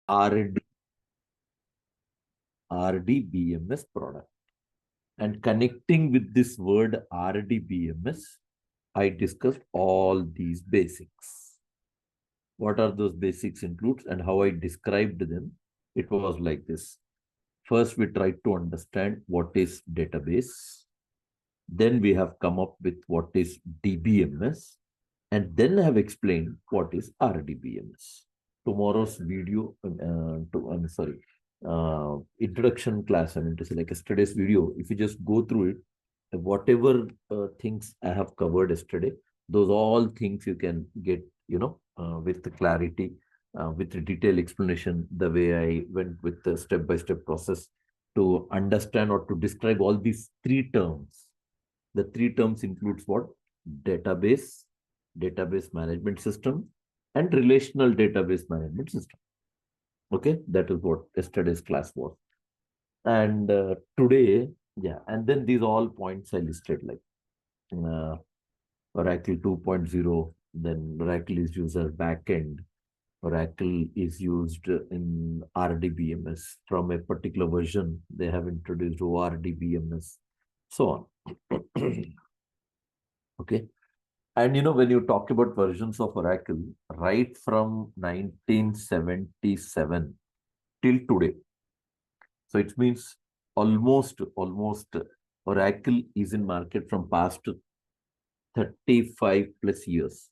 RD, RDBMS product. And connecting with this word RDBMS, I discussed all these basics. What are those basics includes and how I described them? It was like this. First, we tried to understand what is database. Then we have come up with what is DBMS. And then I have explained what is RDBMS. Tomorrow's video, I'm sorry, introduction class, I mean to say like yesterday's video, if you just go through it, whatever things I have covered yesterday, those all things you can get, with the clarity, with the detailed explanation, the way I went with the step-by-step process to understand or to describe all these three terms. The three terms includes what? Database, database management system, and relational database management system. Okay, that is what yesterday's class was. And today, yeah, and then these all points I listed like Oracle 2.0, then Oracle is used as backend. Oracle is used in RDBMS. From a particular version, they have introduced ORDBMS, so on. Okay. And when you talk about versions of Oracle, right from 1977 till today, so it means almost Oracle is in market from past 35 plus years.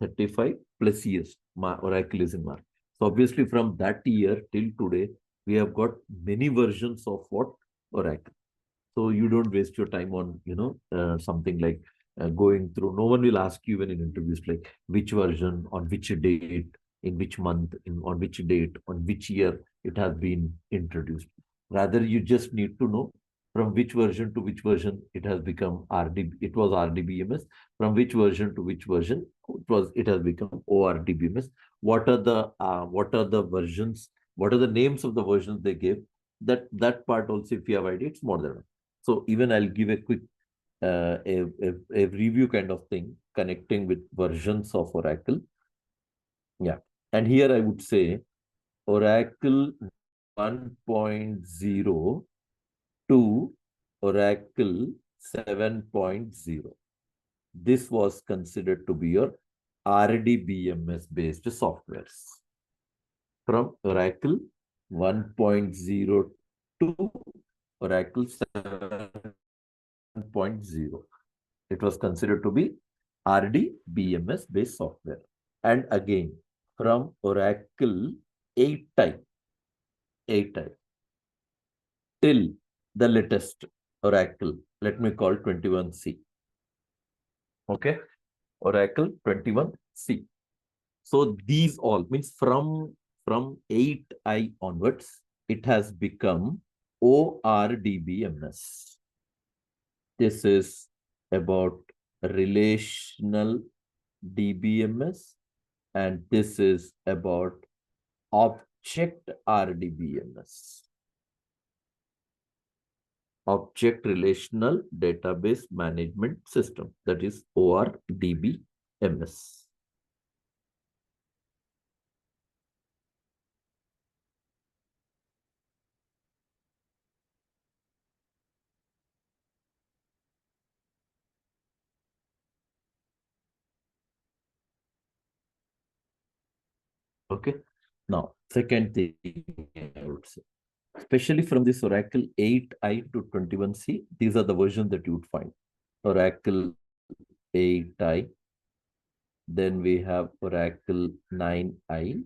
35 plus years, Oracle is in market. So obviously from that year till today, we have got many versions of what? Oracle. So you don't waste your time on, something like going through. No one will ask you when in interviews like which version, on which date, in which month, on which date, on which year it has been introduced. Rather, you just need to know from which version to which version it has become RD. It was RDBMS. From which version to which version it has become ORDBMS. What are the versions? What are the names of the versions they gave? That part also, if you have idea, it's more than enough. So even I'll give a quick a review kind of thing connecting with versions of Oracle. Yeah. And here I would say Oracle 1.0 to Oracle 7.0. This was considered to be your RDBMS based softwares. From Oracle 1.0 to Oracle 7.0. It was considered to be RDBMS based software. And again, from Oracle 8 type till the latest Oracle, let me call 21C. Okay, Oracle 21C. So these all means from 8i onwards, it has become ORDBMS. This is about relational DBMS, and this is about object RDBMS. Object Relational Database Management System, that is ORDBMS. Okay. Now, second thing I would say, especially from this Oracle 8i to 21c, these are the versions that you would find. Oracle 8i, then we have Oracle 9i,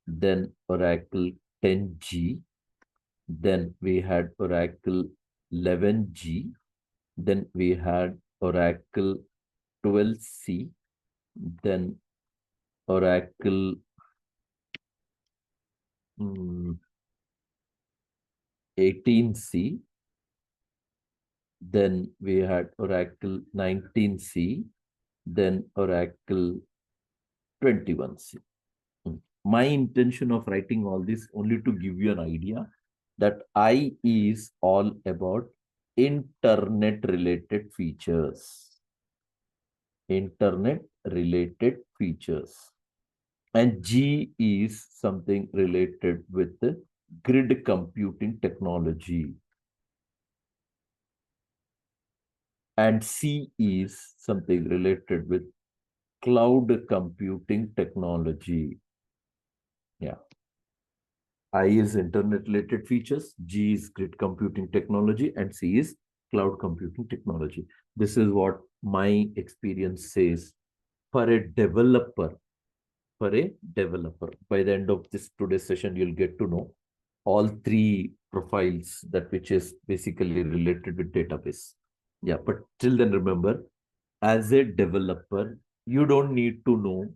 then Oracle 10G, then we had Oracle 11G, then we had Oracle 12C, then Oracle 18C, then we had Oracle 19C, then Oracle 21C. My intention of writing all this only to give you an idea that I is all about internet related features. Internet related features. And G is something related with the grid computing technology. And C is something related with cloud computing technology. Yeah. I is internet related features, G is grid computing technology, and C is cloud computing technology. This is what my experience says for a developer. For a developer, by the end of this today's session, you'll get to know all three profiles that which is basically related with database. Yeah, but till then, remember, as a developer, you don't need to know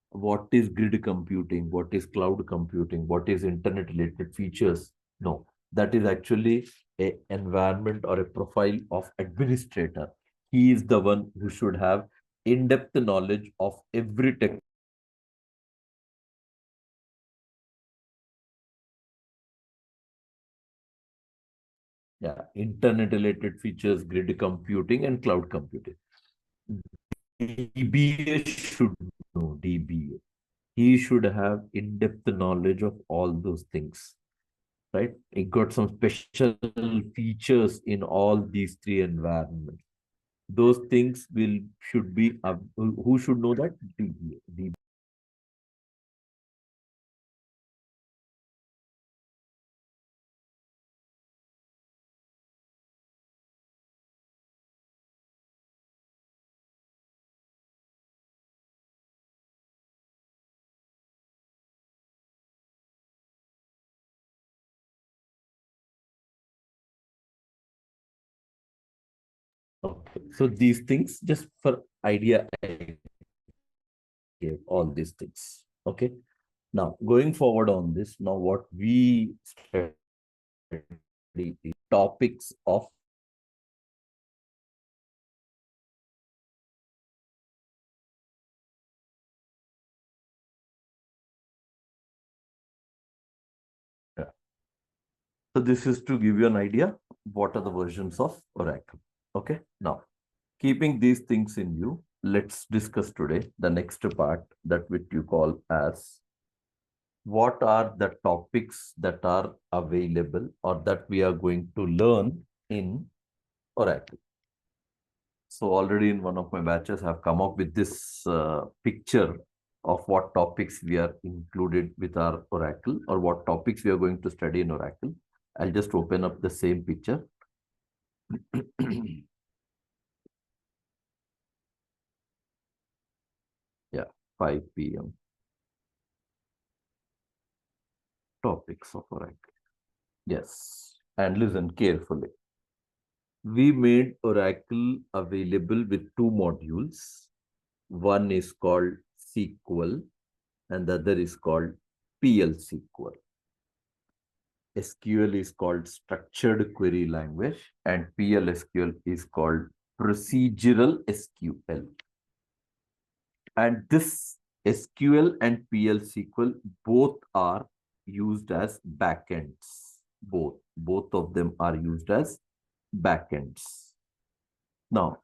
what is grid computing, what is cloud computing, what is internet related features. No, that is actually a environment or a profile of administrator. He is the one who should have in-depth knowledge of every tech. Yeah, internet related features, grid computing and cloud computing. DBA should know DBA. He should have in-depth knowledge of all those things, right? It got some special features in all these three environments. Those things will should be who should know that? DBA. Okay. So these things just for idea, I gave all these things. Okay. Now going forward on this, now what we study the topics of. Yeah. So this is to give you an idea what are the versions of Oracle. Okay. Now, keeping these things in view, let's discuss today the next part that which you call as what are the topics that are available or that we are going to learn in Oracle. So already in one of my batches, I have come up with this picture of what topics we are included with our Oracle or what topics we are going to study in Oracle. I'll just open up the same picture. Yeah, 5 p.m. Topics of Oracle. Yes, and listen carefully. We made Oracle available with two modules. One is called SQL and the other is called PL SQL. SQL is called structured query language and PL/SQL is called procedural SQL. And this SQL and PL/SQL both are used as backends. Both of them are used as backends. Now,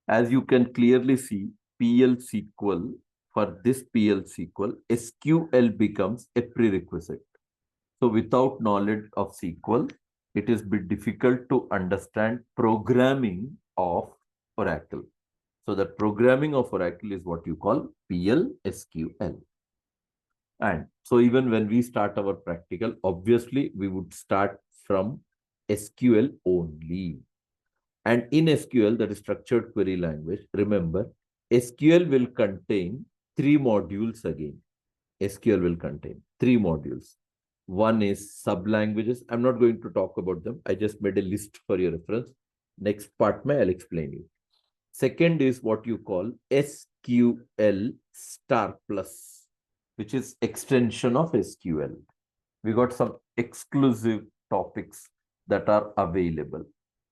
as you can clearly see, PL/SQL, for this PL/SQL, SQL becomes a prerequisite. So without knowledge of SQL, it is a bit difficult to understand programming of Oracle. So the programming of Oracle is what you call PL/SQL. And so even when we start our practical, obviously we would start from SQL only. And in SQL, that is structured query language, remember, SQL will contain three modules again. SQL will contain three modules. One is sub-languages. I'm not going to talk about them. I just made a list for your reference. Next part, I'll explain you. Second is what you call SQL star plus, which is extension of SQL. We got some exclusive topics that are available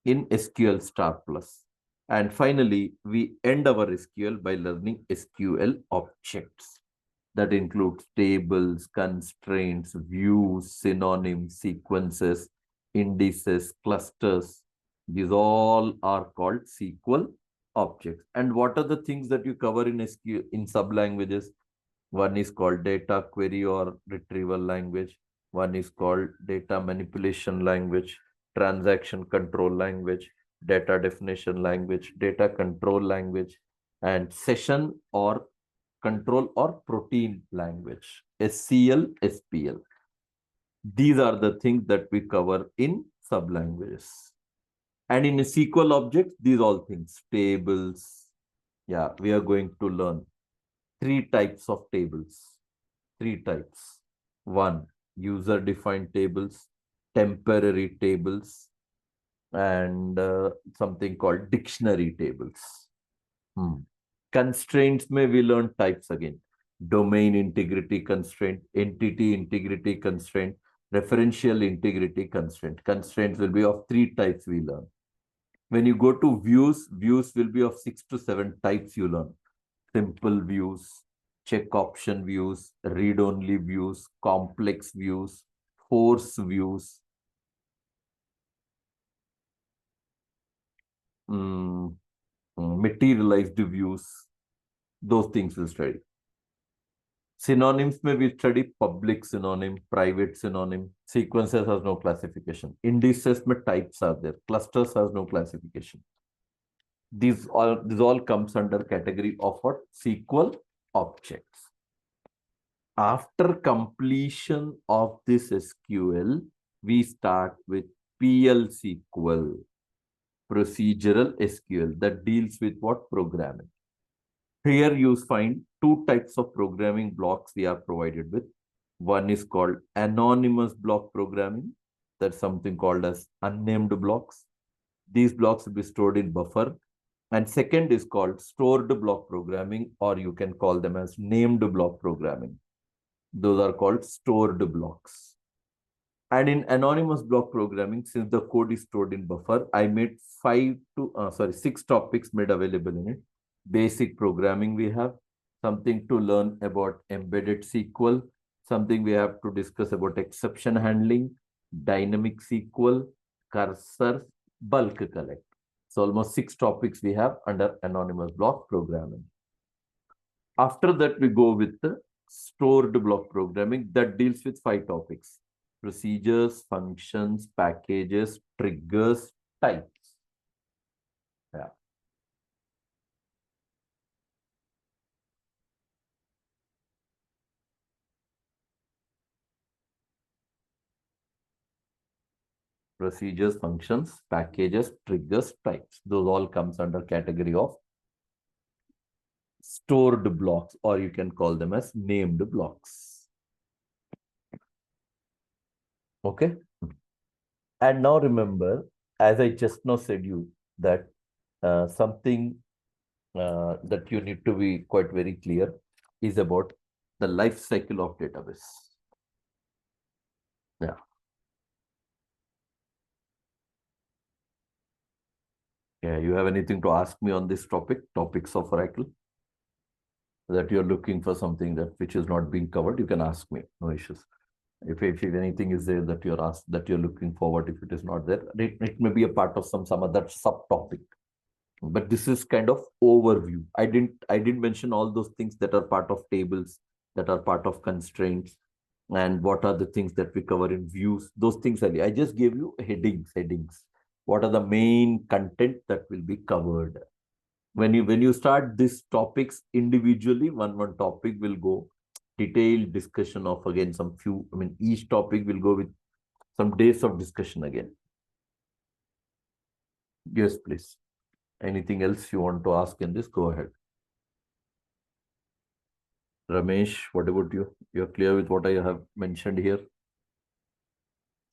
in SQL star plus. And finally, we end our SQL by learning SQL objects. That includes tables, constraints, views, synonyms, sequences, indices, clusters. These all are called SQL objects. And what are the things that you cover in SQL in sub languages? One is called data query or retrieval language. One is called data manipulation language, transaction control language, data definition language, data control language, and session or control or protein language, SCL, SPL. These are the things that we cover in sublanguages. And in a SQL object, these all things, tables. Yeah, we are going to learn three types of tables. Three types. One, user-defined tables, temporary tables, and something called dictionary tables. Constraints may we learn types again. Domain integrity constraint, entity integrity constraint, referential integrity constraint. Constraints will be of three types we learn. When you go to views, views will be of 6 to 7 types you learn. Simple views, check option views, read-only views, complex views, force views, materialized views. Those things we'll study. Synonyms may we study public synonym, private synonym. Sequences has no classification. Indices में types are there. Clusters has no classification. These all comes under category of what? SQL objects. After completion of this SQL, we start with PL SQL, procedural SQL, that deals with what? Programming. Here you find two types of programming blocks we are provided with. One is called anonymous block programming. That's something called as unnamed blocks. These blocks will be stored in buffer. And second is called stored block programming, or you can call them as named block programming. Those are called stored blocks. And in anonymous block programming, since the code is stored in buffer, I made 6 topics made available in it. Basic programming we have, something to learn about embedded SQL, something we have to discuss about exception handling, dynamic SQL, cursor, bulk collect. So almost 6 topics we have under anonymous block programming. After that, we go with the stored block programming that deals with 5 topics: procedures, functions, packages, triggers, types. Yeah. Procedures, functions, packages, triggers, types. Those all comes under category of stored blocks, or you can call them as named blocks. Okay. And now remember, as I just now said you, that something that you need to be quite very clear is about the life cycle of database. Yeah. Yeah, you have anything to ask me on this topic, topics of Oracle, that you're looking for something that which is not being covered, you can ask me, no issues. If anything is there that you're asked, that you're looking forward, if it is not there, it may be a part of some other subtopic. But this is kind of overview. I didn't mention all those things that are part of tables, that are part of constraints, and what are the things that we cover in views. Those things I just gave you headings. What are the main content that will be covered? When you start these topics individually, one topic will go detailed discussion of again some few. I mean, each topic will go with some days of discussion again. Yes, please. Anything else you want to ask in this? Go ahead. Ramesh, what about you? You're clear with what I have mentioned here?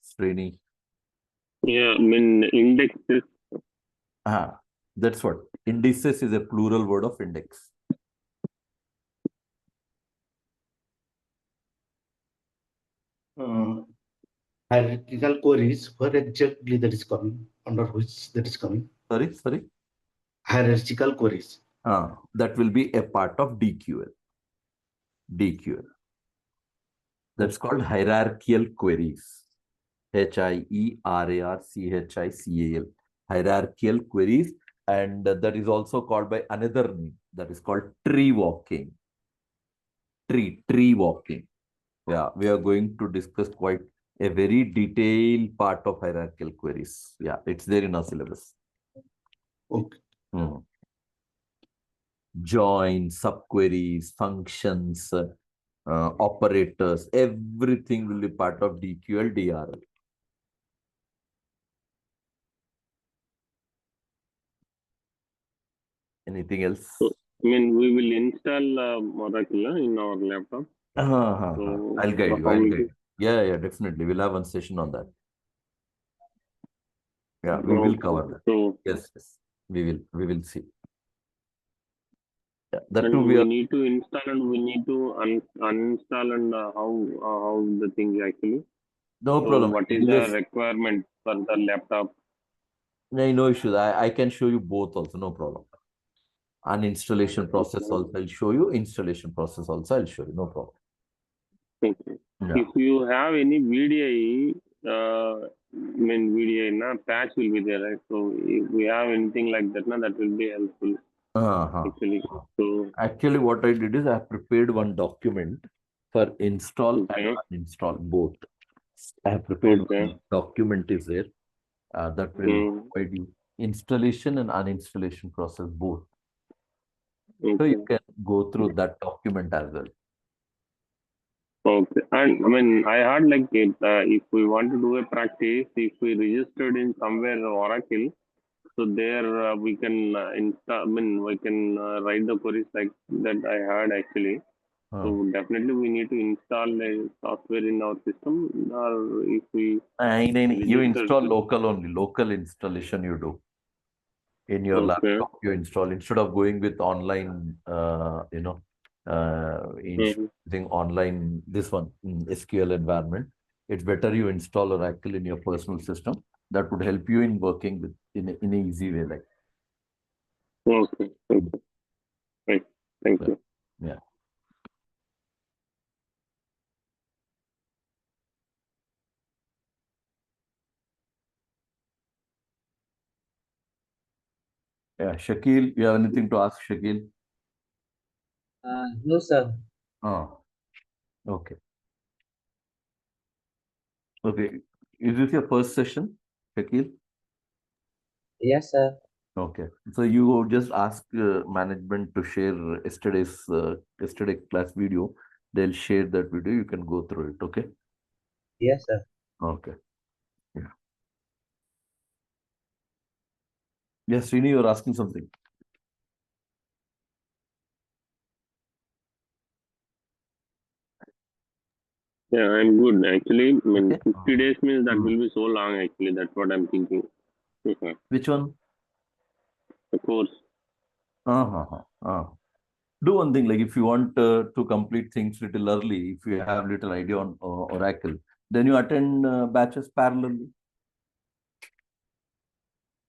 Srini? Yeah, I mean, indexes. That's what. Indices is a plural word of index. Hierarchical queries, where exactly that is coming, under which that is coming? Sorry? Hierarchical queries. That will be a part of DQL. That's called hierarchical queries. HIERARCHICAL. Hierarchical queries. And that is also called by another name. That is called tree walking. tree walking. Yeah, we are going to discuss quite a very detailed part of hierarchical queries. Yeah, it's there in our syllabus. Okay. Join, subqueries, functions, operators, everything will be part of DQL, DRL. Anything else? So, I mean, we will install Oracle in our laptop. So, I'll guide you. how I'll we guide do? you. Yeah, definitely. We'll have one session on that. Yeah, we will Okay. cover that. So, Yes. We will see. Yeah, that and too we need to install and we need to uninstall and how the thing actually. No So, problem. what is the requirement for the laptop? No issues. I can show you both also. No problem. Uninstallation process also I'll show you. Installation process also I'll show you. No problem. Okay. Yeah. If you have any VDI, VDI patch will be there, right? So if we have anything like that, that will be helpful actually. So Actually, what I did is I prepared one document for install okay, and uninstall both. I have prepared okay, one document is there that will provide you installation and uninstallation process both. So okay, you can go through that document as well. okay. And I mean, I heard like it, if we want to do a practice, if we registered in somewhere Oracle, so there we can install. I mean, we can write the queries like that. I heard actually. So definitely we need to install a software in our system, or if we You register. install local only, local installation you do in your Okay. laptop. You install instead of going with online, using online this one SQL environment. It's better you install Oracle in your personal system. That would help you in working with in an easy way. Like Okay. Okay. Right. Thank you. yeah. Yeah, Shakil, you have anything to ask, Shakil? No, sir. Oh, okay. Okay. Is this your first session, Shakil? Yes, sir. Okay. So you just ask management to share yesterday class video. They'll share that video. You can go through it. Okay. Yes, sir. Okay. Yeah. Yes, Srini, you're asking something. Yeah, I'm good. Actually, I mean, Okay. 50 days means that will be so long. Actually, that's what I'm thinking. Which one? The course. Do one thing, like if you want to complete things little early, if you have little idea on Oracle, then you attend batches parallelly.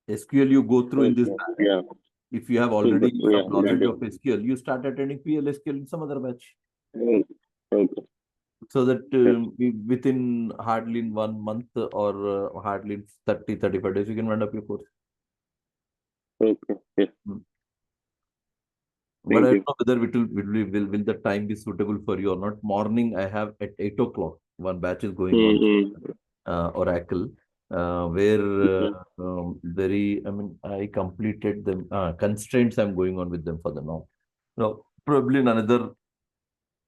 SQL you go through in this Okay. batch. Yeah. If you have already Yeah. some knowledge of SQL, you start attending PLSQL in some other batch. Okay. Okay. So that within hardly in 1 month or hardly in 35 days, you can wind up your course. Okay. Yeah. But Thank I you. don't know whether will the time be suitable for you or not. Morning, I have at 8 o'clock. One batch is going on Oracle, where I completed them. Constraints I'm going on with them for the now. So probably in another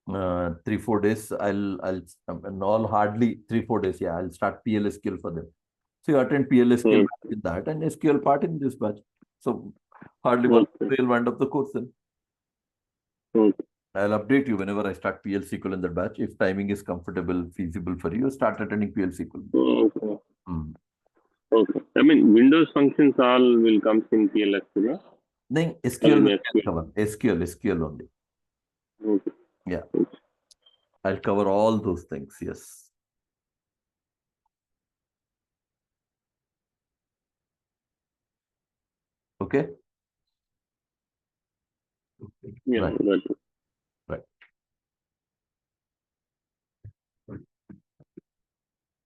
3-4 days, I'll in all hardly 3-4 days. Yeah, I'll start PLSQL for them. So you attend PLSQL in that and SQL part in this batch. So hardly one will wind up the course then. Okay. I'll update you whenever I start PL/SQL in that batch. If timing is comfortable, feasible for you, start attending PL/SQL. Okay. Okay. I mean, Windows functions all will come in PLSQL. No, SQL cover. SQL only. Okay. Yeah. I'll cover all those things. Yes. Okay. Yeah. Right. Right.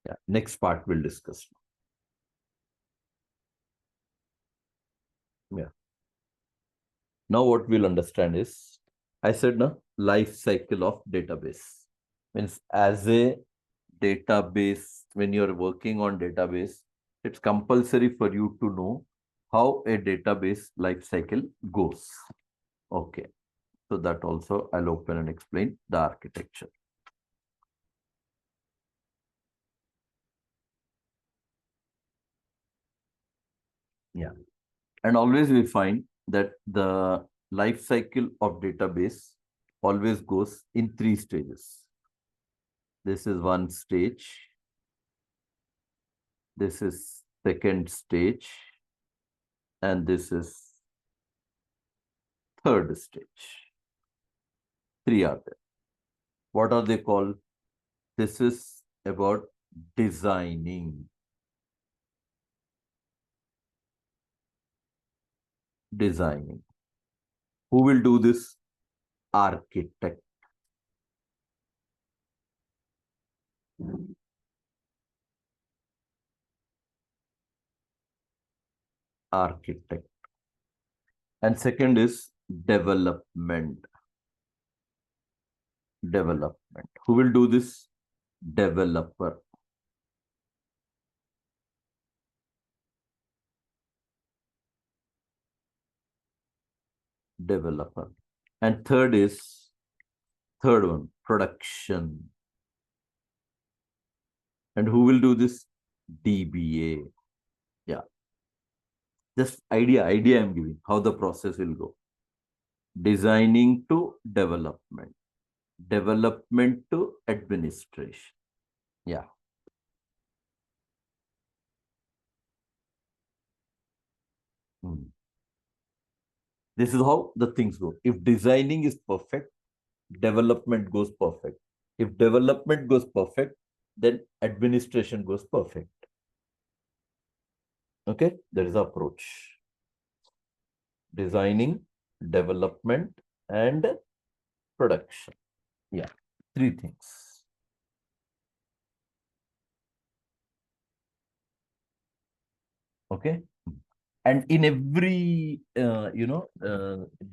Yeah. Next part we'll discuss. Yeah. Now what we'll understand is, I said, no, life cycle of database. Means as a database, when you're working on database, it's compulsory for you to know how a database life cycle goes. Okay. So that also I'll open and explain the architecture. Yeah. And always we find that the life cycle of database always goes in 3 stages. This is one stage. This is second stage. And this is third stage. 3 are there. What are they called? This is about designing. Designing. Who will do this? Architect. Architect. And second is development. Development. Who will do this? Developer. Developer. And third one, production. And who will do this? DBA. Yeah. Just idea I'm giving, how the process will go. Designing to development. Development to administration. Yeah. This is how the things go. If designing is perfect, development goes perfect. If development goes perfect, then administration goes perfect. Okay, that is the approach. Designing, development, and production. Yeah, 3 things. Okay, and in every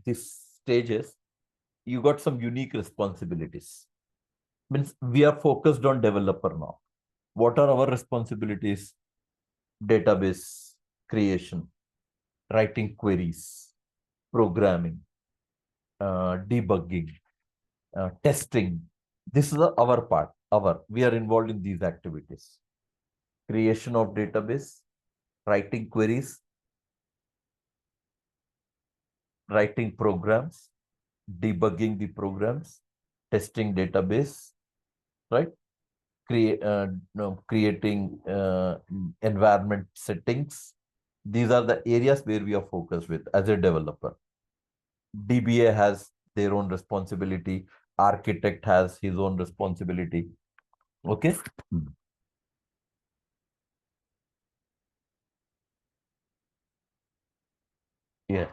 these stages, you got some unique responsibilities. Means we are focused on developer now. What are our responsibilities? Database creation, writing queries, programming, debugging, testing. This is our part. We are involved in these activities. Creation of database, writing queries, writing programs, debugging the programs, testing database, right? Creating environment settings. These are the areas where we are focused with as a developer. DBA has their own responsibility. Architect has his own responsibility. Okay. Yes.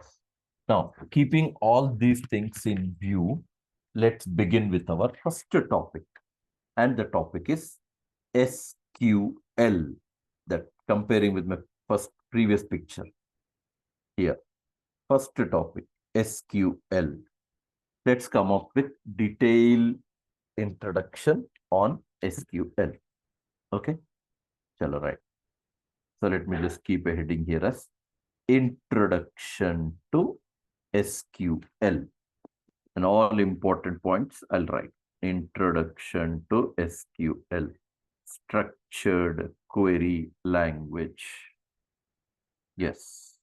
Now, keeping all these things in view, let's begin with our first topic. And the topic is SQL. That comparing with my previous picture. Here. First topic, SQL. Let's come up with detailed introduction on SQL. Okay. Chalo, right. So let me just keep a heading here as Introduction to SQL. And all important points I'll write. Introduction to SQL. Structured query language. Yes.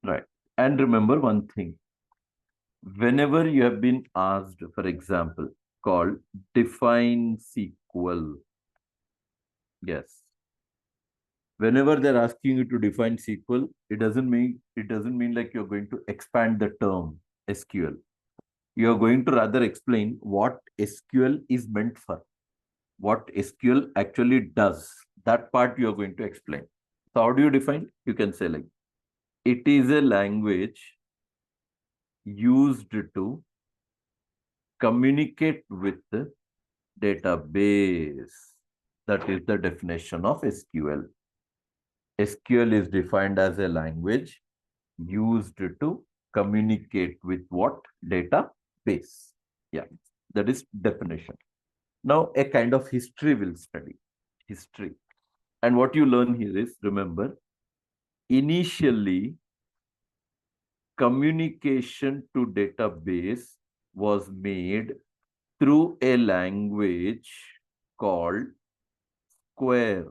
Right. And remember one thing. Whenever you have been asked, for example, called define SQL. Yes. Whenever they're asking you to define SQL, it doesn't mean like you're going to expand the term SQL. You're going to rather explain what SQL is meant for, what SQL actually does. That part you're going to explain. So how do you define? You can say like, it is a language used to communicate with the database. That is the definition of SQL. SQL is defined as a language used to communicate with what? Database. Yeah, that is definition. Now, a kind of history we'll study. History. And what you learn here is, remember, initially, communication to database was made through a language called Square.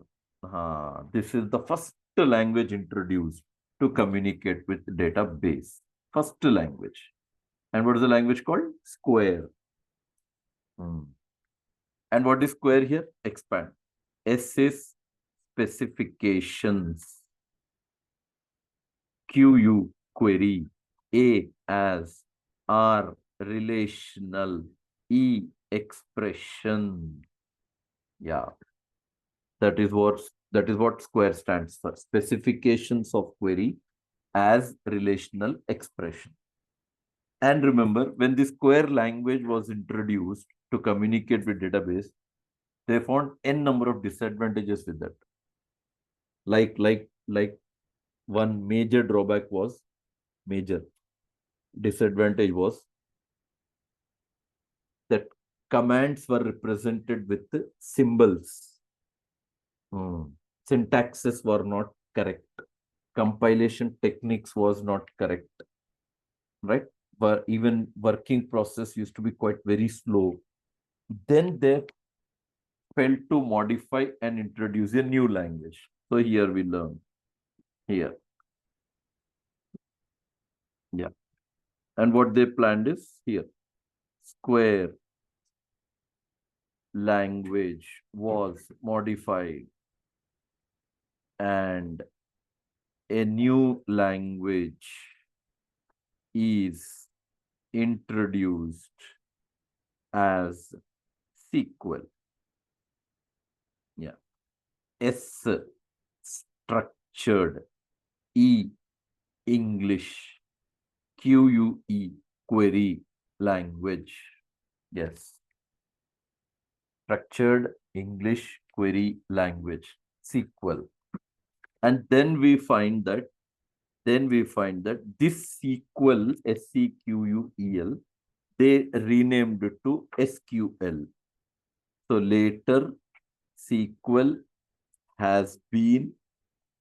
This is the first language introduced to communicate with database. First language. And what is the language called? Square. And what is Square here? Expand. S is specifications. QU, query. A as. R, relational. E, expression. Yeah. That is what Square stands for. Specifications of query as relational expression. And remember, when the Square language was introduced to communicate with database, they found n number of disadvantages with that. Like one major drawback was, major disadvantage was that commands were represented with symbols. Syntaxes were not correct. Compilation techniques was not correct. Right? But even working process used to be quite very slow. Then they felt to modify and introduce a new language. So here we learn. Here. Yeah. And what they planned is here. Square language was modified and a new language is introduced as SQL. Yeah. S, structured. E, English. QUE, query language. Yes. Structured English query language, SQL. And then we find that this SQL, SQUEL, they renamed it to SQL. So later, SQL has been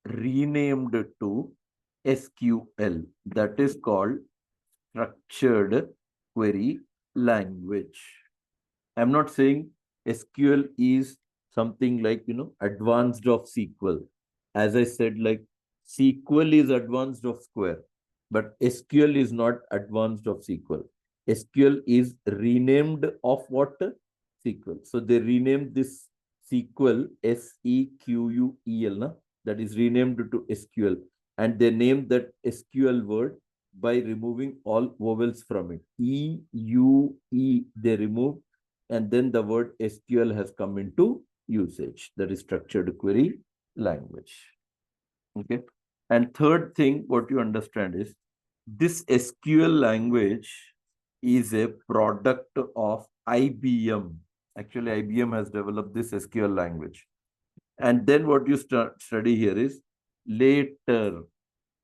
renamed to SQL. That is called structured query language. I'm not saying SQL is something like, advanced of SQL. As I said, like SQL is advanced of Square, but SQL is not advanced of SQL. SQL is renamed of what? SQL. So they renamed this SQL, SEQUEL, that is renamed to SQL. And they named that SQL word by removing all vowels from it. E, U, E, they remove. And then the word SQL has come into usage. That is structured query language. Okay. And third thing, what you understand is this SQL language is a product of IBM. Actually, IBM has developed this SQL language. And then what you study here is later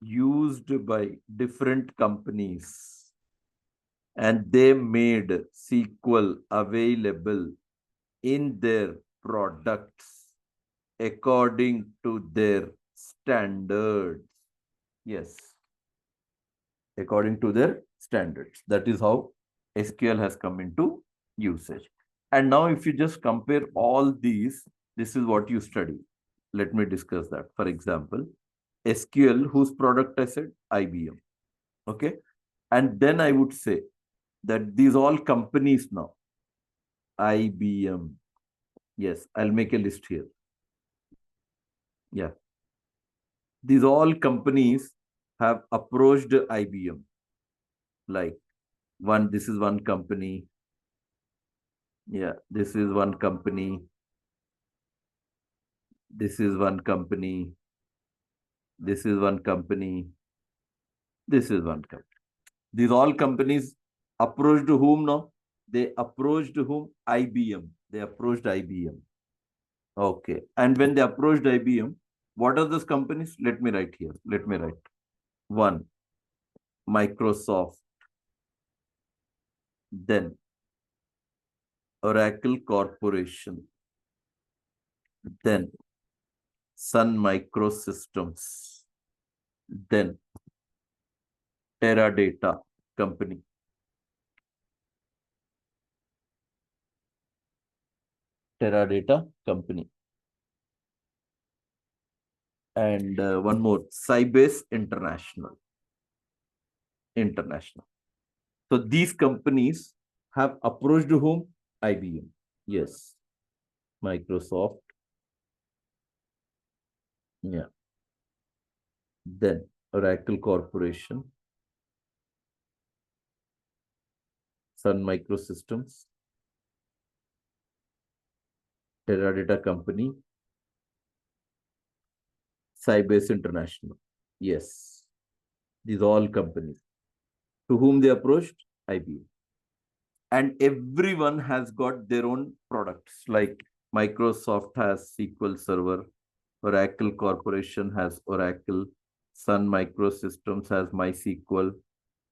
used by different companies. And they made SQL available in their products according to their standards. Yes. According to their standards. That is how SQL has come into usage. And now if you just compare all these, this is what you study. Let me discuss that. For example, SQL, whose product I said? IBM. Okay. And then I would say that these all companies now, IBM. Yes, I'll make a list here. Yeah. These all companies have approached IBM. Like this is one company. Yeah, this is one company. This is one company. This is one company. This is one company. These all companies approached whom now? They approached whom? IBM. They approached IBM. Okay. And when they approached IBM, what are those companies? Let me write here. Let me write. One, Microsoft, then Oracle Corporation, then Sun Microsystems, then Teradata Company. Teradata Company. And one more, Sybase International. So these companies have approached whom? IBM. Yes. Microsoft. Yeah. Then Oracle Corporation, Sun Microsystems, Teradata Company, Sybase International. Yes. These all companies. To whom they approached? IBM. And everyone has got their own products. Like Microsoft has SQL Server, Oracle Corporation has Oracle, Sun Microsystems has MySQL,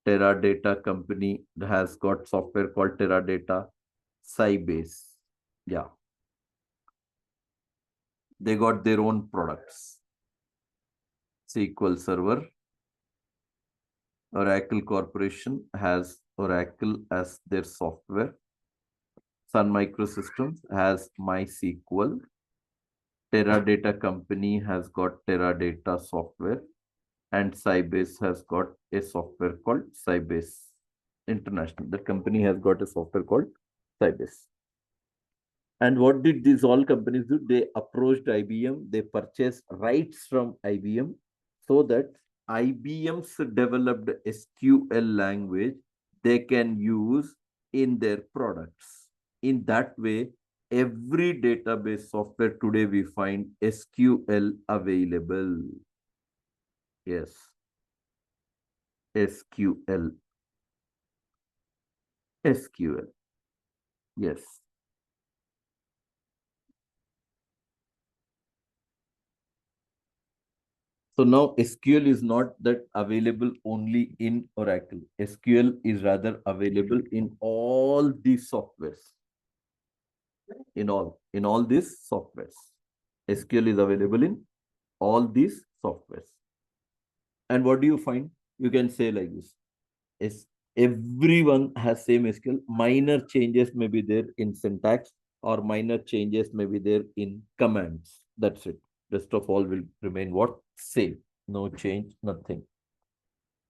Teradata Company has got software called Teradata, Sybase. Yeah. They got their own products. SQL Server, Oracle Corporation has Oracle as their software. Sun Microsystems has MySQL. Teradata Company has got Teradata software. And Sybase has got a software called Sybase International. The company has got a software called Sybase. And what did these all companies do? They approached IBM. They purchased rights from IBM so that IBM's developed SQL language they can use in their products. In that way, every database software today we find SQL available. Yes. SQL. SQL. Yes. So now SQL is not that available only in Oracle. SQL is rather available in all these softwares. In all these softwares. SQL is available in all these softwares. And what do you find? You can say like this. Everyone has same SQL. Minor changes may be there in syntax or minor changes may be there in commands. That's it. Rest of all will remain what? Same. No change, nothing.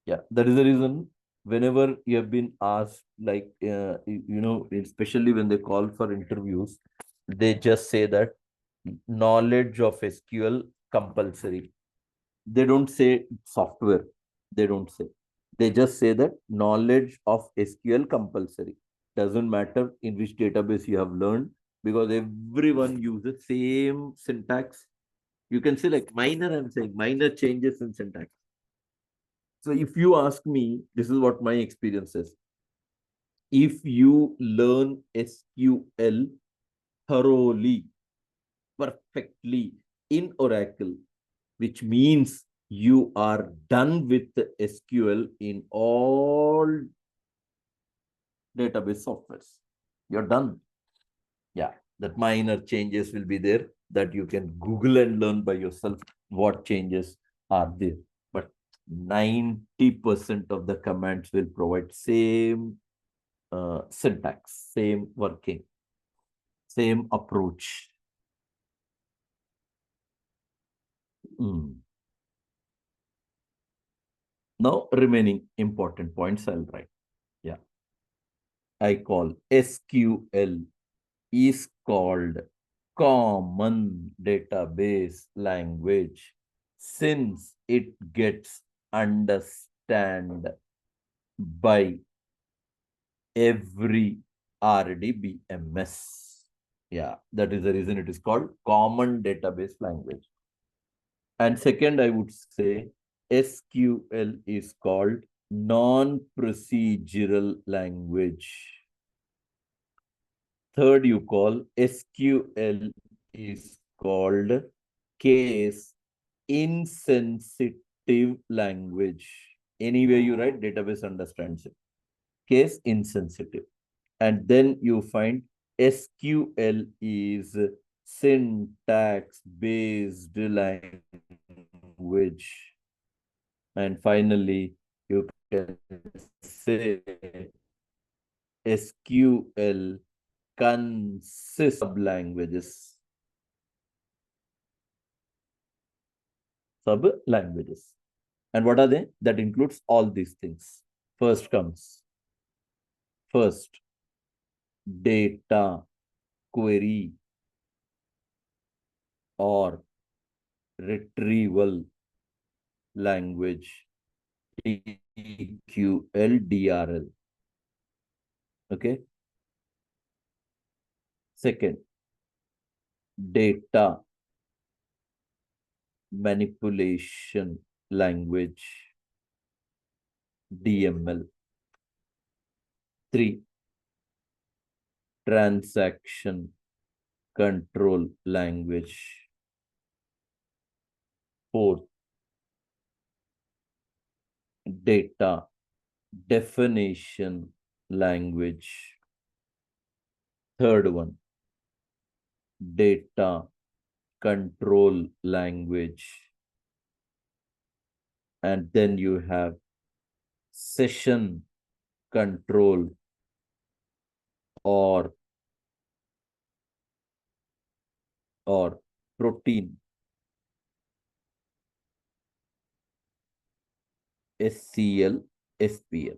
Yeah, that is the reason whenever you have been asked, like, especially when they call for interviews, they just say that knowledge of SQL compulsory. They don't say software. They don't say. They just say that knowledge of SQL compulsory. Doesn't matter in which database you have learned because everyone uses same syntax. You can say like I'm saying minor changes in syntax. So if you ask me, this is what my experience is. If you learn SQL thoroughly, perfectly in Oracle, which means you are done with the SQL in all database softwares. You're done. Yeah, that minor changes will be there that you can Google and learn by yourself what changes are there. But 90% of the commands will provide same syntax, same working, same approach. Now, remaining important points I'll write. Yeah. I call SQL is called common database language since it gets understand by every RDBMS. Yeah, that is the reason it is called common database language. And second, I would say SQL is called non-procedural language. Third, you call SQL is called case insensitive language. Any way you write, database understands it. Case insensitive. And then you find SQL is syntax-based language. And finally, you can say SQL consists of languages. Sub-languages. And what are they? That includes all these things. First comes data query or retrieval language, EQLDRL. Okay. Second, data manipulation language, DML. 3, transaction control language. 4, data definition language. Third one, data control language. And then you have session control or protein, SCL, SPL.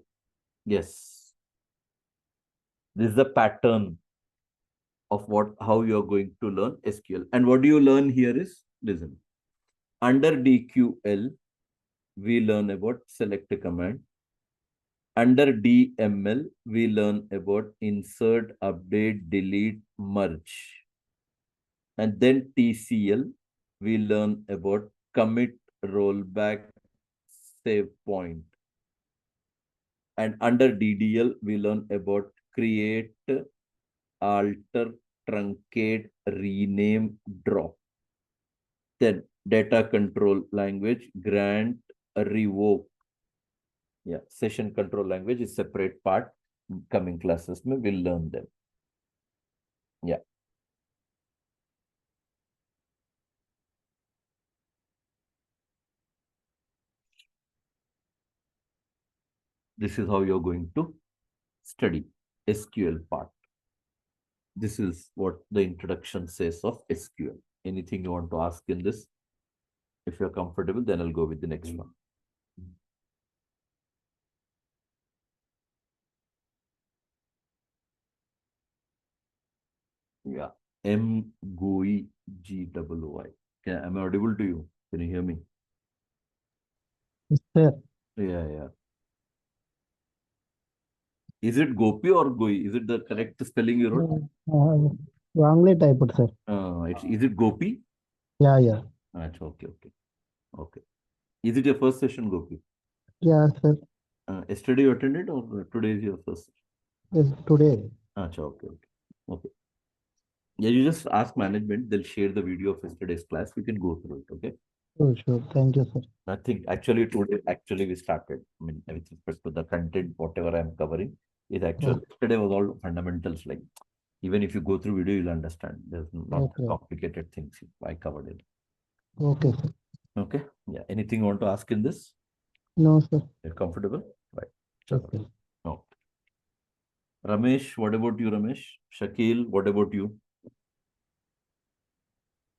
Yes. This is the pattern of how you are going to learn SQL. And what do you learn here is, listen, under DQL, we learn about select a command. Under DML, we learn about insert, update, delete, merge. And then TCL, we learn about commit, rollback, save point. And under DDL, we learn about create, alter, truncate, rename, drop. Then data control language, grant, revoke. Yeah, session control language is separate part. Coming classes mein we'll learn them. Yeah. This is how you're going to study SQL part. This is what the introduction says of SQL. Anything you want to ask in this? If you're comfortable, then I'll go with the next one. Yeah. MGOEGOY. Am I audible to you? Can you hear me? Yes, sir. Yeah. Is it Gopi or Goi? Is it the correct spelling you wrote? Wrongly typed, sir. Is it Gopi? Yeah. Okay. Is it your first session, Gopi? Yeah, sir. Yesterday you attended or today is your first? Yes, today. Okay. Yeah, you just ask management. They'll share the video of yesterday's class. You can go through it. Okay. Sure. Thank you, sir. Nothing. Actually, today, we started. I mean, with respect to the content, whatever I'm covering, is actually yesterday was all fundamentals. Like, even if you go through video, you'll understand. There's not complicated things I covered it. Okay, sir. Okay. Yeah. Anything you want to ask in this? No, sir. You're comfortable? Right. Okay. No. Ramesh, what about you, Ramesh? Shakil, what about you?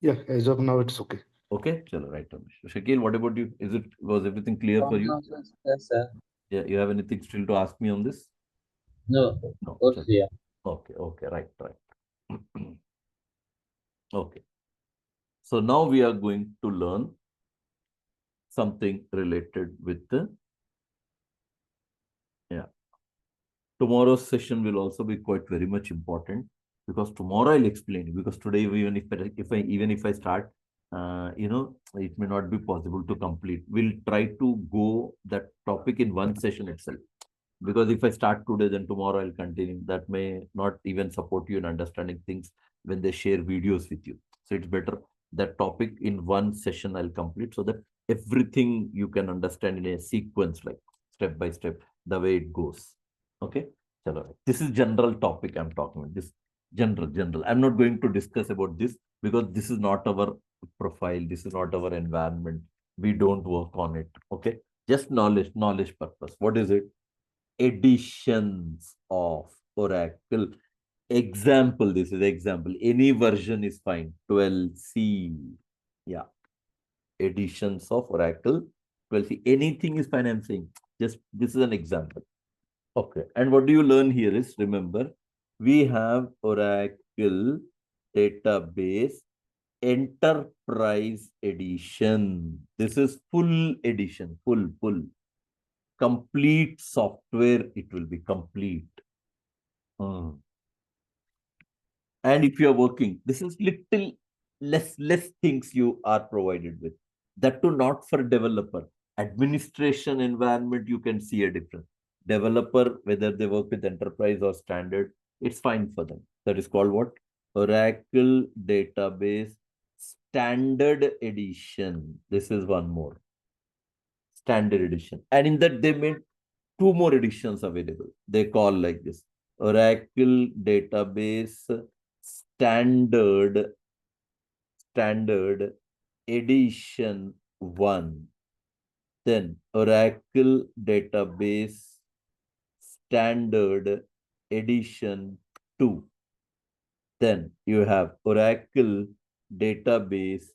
Yeah, as of now, it's okay. Okay, chalo, right, Ramesh. Shakil, what about you? Was everything clear for you? Yes, sir. Yeah, you have anything still to ask me on this? No. No. Oh, yeah. Okay, right. Okay. So now we are going to learn something related with the, tomorrow's session will also be quite very much important, because tomorrow I'll explain, because today even if I start, it may not be possible to complete. We'll try to go that topic in one session itself, because if I start today, then tomorrow I'll continue. That may not even support you in understanding things when they share videos with you. So it's better that topic in one session I'll complete, so that everything you can understand in a sequence. Like, step by step, the way it goes. Okay. This is general topic I'm talking about. This general. I'm not going to discuss about this because this is not our profile. This is not our environment. We don't work on it. Okay. Just knowledge purpose. What is it? Editions of Oracle. Example, this is example. Any version is fine. 12C. Yeah. Editions of Oracle 12C. Anything is fine, I'm saying. Just this is an example. Okay. And what do you learn here is, remember, we have Oracle Database Enterprise Edition. This is full edition, full. Complete software, it will be complete. And if you are working, this is little less things you are provided with. That too not for developer. Administration environment, you can see a difference. Developer, whether they work with enterprise or standard, it's fine for them. That is called what? Oracle Database Standard Edition. This is one more. Standard Edition. And in that, they made two more editions available. They call like this. Oracle Database Standard Edition 1. Then Oracle Database Standard Edition 2. Then you have Oracle Database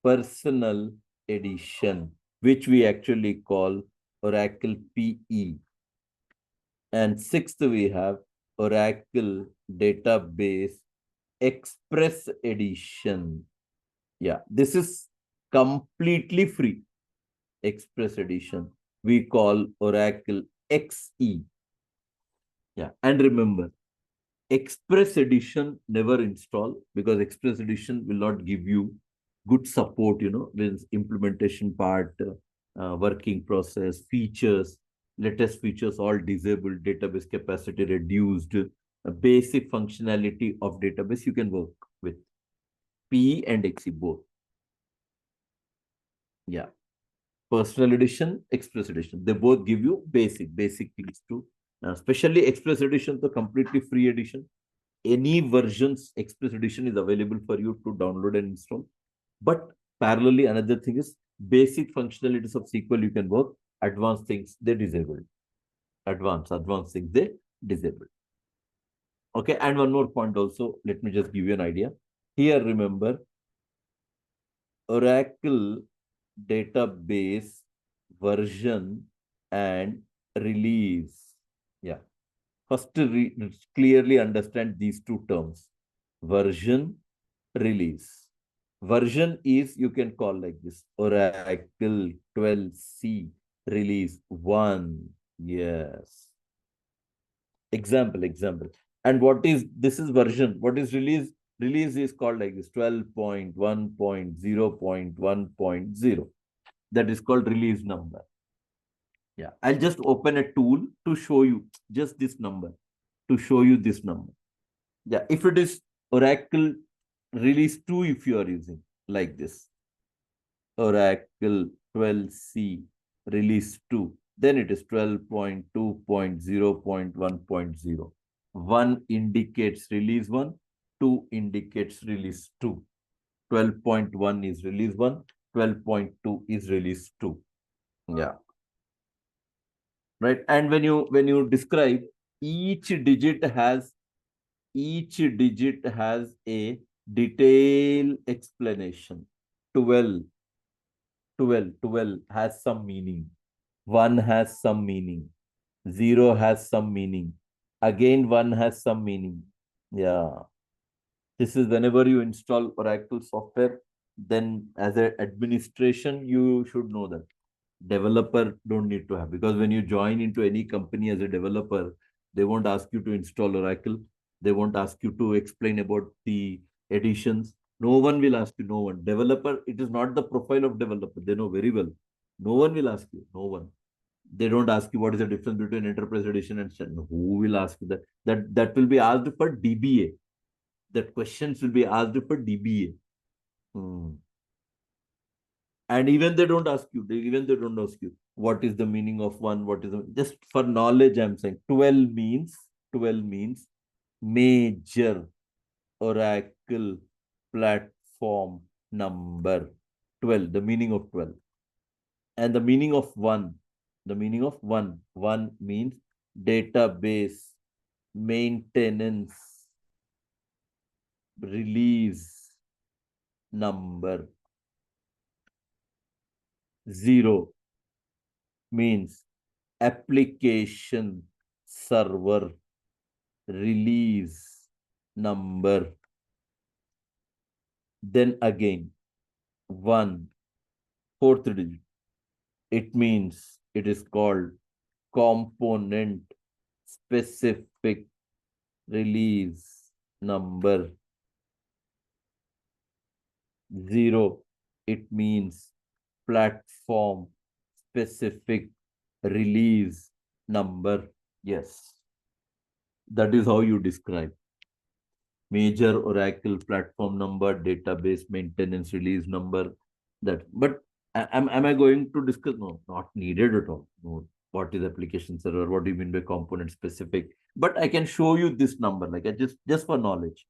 Personal Edition, which we actually call Oracle PE. And sixth, we have Oracle Database Express Edition. Yeah, this is completely free. Express Edition. We call Oracle XE. Yeah, and remember, Express Edition never install, because Express Edition will not give you good support, with implementation part, working process, features, latest features, all disabled, database capacity reduced, basic functionality of database you can work with. PE and XE both. Yeah. Personal Edition, Express Edition. They both give you basic things too. Especially Express Edition, the completely free edition. Any versions Express Edition is available for you to download and install. But parallelly, another thing is basic functionalities of SQL you can work. Advanced things, they disabled. Advanced things, they disabled. Okay, and one more point also, let me just give you an idea. Here, remember, Oracle Database Version and Release. Yeah. First, clearly understand these two terms. Version, release. Version is, you can call like this, Oracle 12C Release 1. Yes. Example. And what is, this is version. What is release? Release is called like this, 12.1.0.1.0. That is called release number. Yeah, I'll just open a tool to show you just this number, to show you this number. Yeah, if it is Oracle Release 2, if you are using like this, Oracle 12C Release 2, then it is 12.2.0.1.0. 1 indicates Release 1, 2 indicates Release 2. 12.1 is Release 1, 12.2 is Release 2. Yeah. Right. And when you describe, each digit has a detailed explanation. 12 has some meaning. 1 has some meaning. 0 has some meaning. Again, 1 has some meaning. Yeah. This is whenever you install Oracle software, then as an administration, you should know that. Developer don't need to have, because when you join into any company as a developer, they won't ask you to install Oracle. They won't ask you to explain about the editions. No one will ask you. No one. Developer, it is not the profile of developer. They know very well. No one will ask you. No one. They don't ask you what is the difference between enterprise edition and standard. Who will ask you that? That will be asked for DBA. That questions will be asked for DBA. And even they don't ask you. They don't ask you. What is the meaning of 1? What is the, just for knowledge I'm saying 12 means major Oracle platform number. 12, the meaning of 12. And the meaning of 1, one means database maintenance release number. 0 means application server release number. Then again 1, fourth digit, it means it is called component specific release number. 0, it means platform specific release number. Yes, that is how you describe major Oracle platform number, database maintenance release number. That, but am I going to discuss? No, not needed at all. No, what is application server? What do you mean by component specific? But I can show you this number, like I just for knowledge.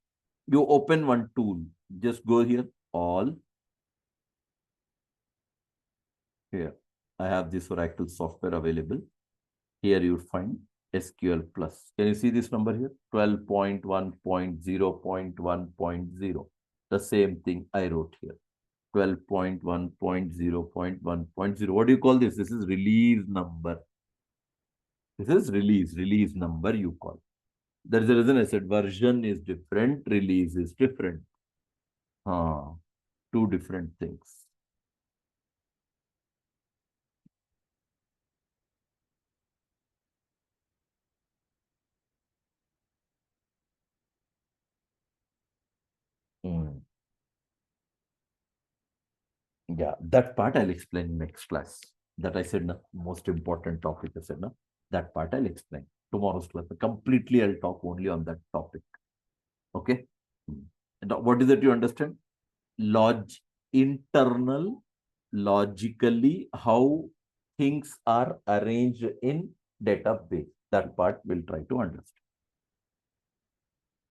You open one tool, just go here, all. Here, I have this Oracle software available. Here you find SQL Plus. Can you see this number here? 12.1.0.1.0. The same thing I wrote here. 12.1.0.1.0. What do you call this? This is release number. This is release number you call. There is a reason I said version is different, release is different. Two different things. Yeah, that part I'll explain in next class. That I said, most important topic. I said, that part I'll explain tomorrow's class. Completely, I'll talk only on that topic. Okay. And what is it you understand? Internal, logically, how things are arranged in database. That part we'll try to understand.